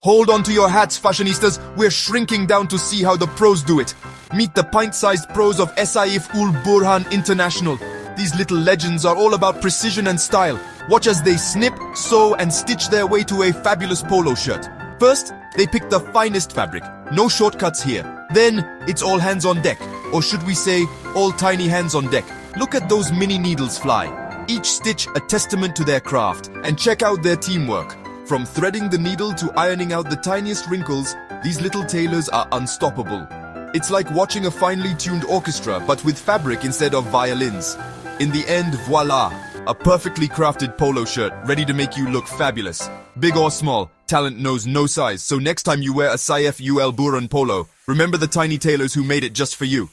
Hold on to your hats, fashionistas. We're shrinking down to see how the pros do it. Meet the pint-sized pros of SAIF BURHAN International. These little legends are all about precision and style. Watch as they snip, sew, and stitch their way to a fabulous polo shirt. First, they pick the finest fabric. No shortcuts here. Then, it's all hands on deck. Or should we say, all tiny hands on deck. Look at those mini needles fly. Each stitch a testament to their craft. And check out their teamwork. From threading the needle to ironing out the tiniest wrinkles, these little tailors are unstoppable. It's like watching a finely tuned orchestra, but with fabric instead of violins. In the end, voila! A perfectly crafted polo shirt, ready to make you look fabulous. Big or small, talent knows no size, so next time you wear a SAIF BURHAN polo, remember the tiny tailors who made it just for you.